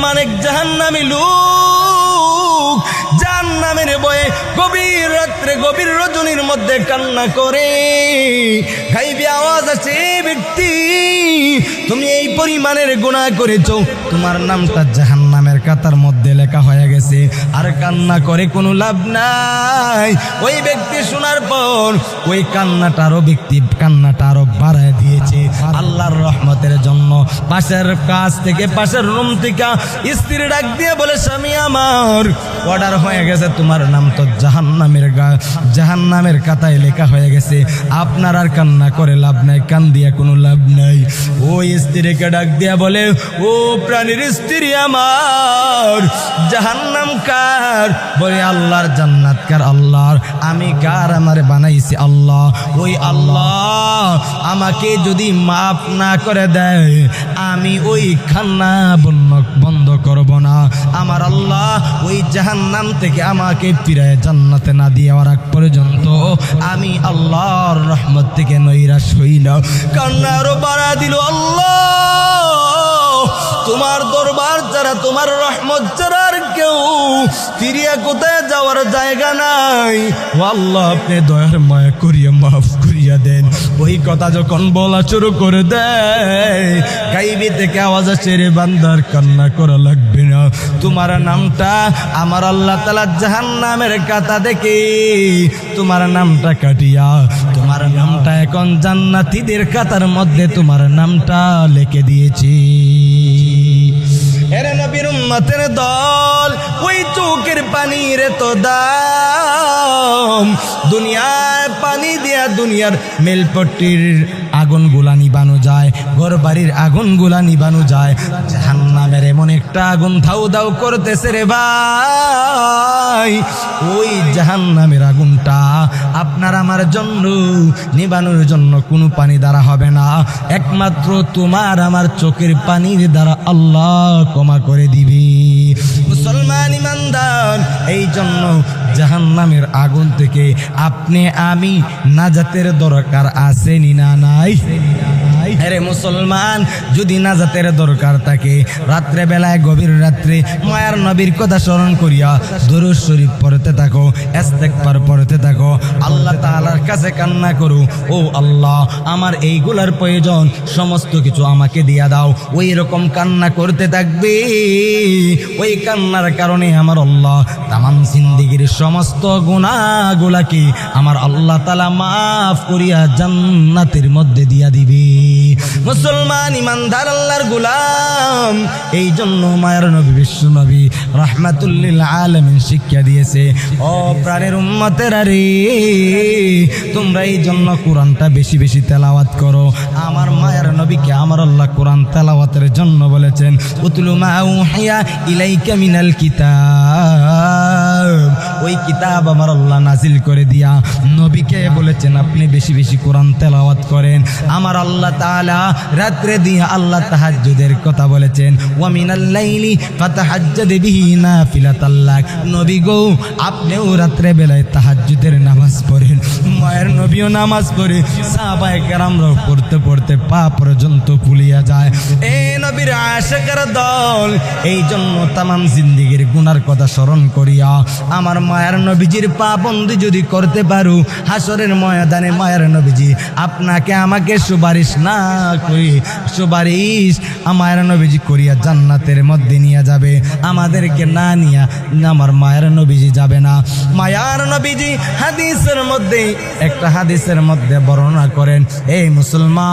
পরিমাণ এক জাহান্নামী লোক জাহান্নামের ভয়ে গভীর রাত্রে গভীর রজনীর মধ্যে কান্না করে। গাইবি আওয়াজ আছে, ব্যক্তি তুমি এই পরিমাণের গুনাহ করেছো, তোমার নামটা জাহান্নামের কাতার মধ্যে লেখা হয়ে গেছে, আর কান্না করে কোনো লাভ নাই। ওই ব্যক্তি শোনার পর ওই কান্নাটা আরো বাড়ায় দিয়েছে আল্লাহর রহমতের জন্য। পাশের কাছ থেকে পাশের রুম থেকে স্ত্রী ডাক দিয়ে বলে, স্বামী আমার অর্ডার হয়ে গেছে, তোমার নাম তো জাহান্নামের কাতায় লেখা হয়ে গেছে, আপনার আর কান্না করে লাভ নাই, কান দিয়া কোনো লাভ নাই। ওই স্ত্রীকে ডাক দিয়া বলে, ও প্রাণীর স্ত্রী আমার, জাহান্নাম কার? বলে আল্লাহর, জান্নাত কার? আল্লাহর। আমি কার? আমারে বানাইছি আল্লাহ। ওই আল্লাহ আমাকে যদি মাফ না করে দেয় আমি ওই কান্না বন্ধ করব না। আমার আল্লাহ ওই জাহান্নাম থেকে আমাকে ফিরায় জান্নাতে না দেওয়ার আগ পর্যন্ত আমি আল্লাহর রহমত থেকে নৈরাশ হই না। কান্না আরো বাড়া দিল। আল্লাহ, তোমার দরবার ছাড়া, তোমার রহমত ছাড়া আর কেউ ফিরিয়া কোথায় যাওয়ার জায়গা নাই। ও আল্লাহ, আপনি দয়ার মায়া করিয়া মাফ করিয়া দেন। ওই কথা যখন বলা শুরু করে দেয়, গাইবি থেকে আওয়াজ আসে, রে বান্দার কান্না করা লাগবে না, তোমার নামটা আমার আল্লাহ তাআলা জাহান্নামের কাতা দেখে তোমার নামটা কাটিয়া তোমার নামটা এখন জান্নাতীদের কাতার মধ্যে তোমার নামটা লিখে দিয়েছি। এরে নবীর উম্মতের দল, ওই চোখের পানির তো দাম, দুনিয়ায় পানি দিয়া দুনিয়ার মেলপট্টির আগুনগুলা নিবানো যায়, ঘর বাড়ির আগুনগুলা নিবানো যায়, জাহান্নামের এমন একটা আগুন ধাউ ধাউ করতেছে রে ভাই। ওই জাহান্নামের আগুনটা আপনার আমার জন্য নিবানোর জন্য কোনো পানি দ্বারা হবে না, একমাত্র তোমার আমার চোখের পানির দ্বারা আল্লাহ ক্ষমা করে দিবি। মুসলমান ইমানদার, এই জন্য জাহান্নামের আগুন থেকে আপনি আমি নাজাতের দরকার আছে নি না নাই? আরে মুসলমান, যদি নাজাতের দরকার থাকে, রাত্রে বেলায় গভীর রাত্রে মায়ার নবীর কথা স্মরণ করিয়া দরুদ শরীফ পড়তে থাকো, ইস্তেগফার পড়তে থাকো, আল্লাহ তাআলার কাছে কান্না করো, ও আল্লাহ আমার এইগুলার প্রয়োজন, সমস্ত কিছু আমাকে দিয়া দাও। ওই রকম কান্না করতে থাকবে, ওই কান্নার কারণে আমার আল্লাহ তামাম জিন্দেগীর সমস্ত গুনাহগুলাকে আমার আল্লাহ তাআলা মাফ করিয়া জান্নাতের মধ্যে দিয়া দিবে। মুসলমান ইমানদার আল্লাহর গোলাম, এই জন্য মায়ের নবী বিশ্ব নবী রাহমাতুল লিল আলামিন শিক্ষা দিয়েছে, ও প্রাণের উম্মতেরা রে, তোমরা এই জন্য কোরআনটা বেশি বেশি তেলাওয়াত করো। আমার মায়ের নবীকে আমার আল্লাহ কোরআন তেলাওয়াতের জন্য বলেছেন, উতলু মা উহিয়া ইলাইকা মিনাল কিতাব, ওই কিতাব আমার আল্লাহ নাজিল করে দিয়া নবীকে বলেছেন আপনি বেশি বেশি কোরআন তেলাওয়াত করেন। আমার আল্লাহ তাআলা রাত্রে দিয়া আল্লাহ তাহাজ্জুদের কথা বলেছেন, ওয়া মিনাল লাইলি ফাতাহাজ্জাদ বিহি নাফিলাতাল লাক, নবী গো আপনিও রাত্রে বেলায় তাহাজ্জুদের নামাজ পড়েন। মায়ের নবীও নামাজ পড়ে, সাহাবায়ে কেরামরাও পড়তে পড়তে পা পর্যন্ত ফুলিয়া যায়। এ নবীর আশিকের দল, এই জন্য তামাম জিন্দেগীর গুনার কথা স্মরণ করিয়া আমার মায়ের নবীজির পা বন্দি যদি করতে পারো, হাসরের ময়দানে মায়ের নবীজি আপনাকে আমাকে সুপারিশ না করি, সুপারিশ মায়ের নবীজি করিয়া জান্নাতের মধ্যে নিয়ে যাবে, আমাদেরকে না নিয়া আমার মায়ের নবীজি যাবে না। মায়ার নবীজি হাদিসের মধ্যে একটা হাদিসের মধ্যে বর্ণনা করেন, এই মুসলমান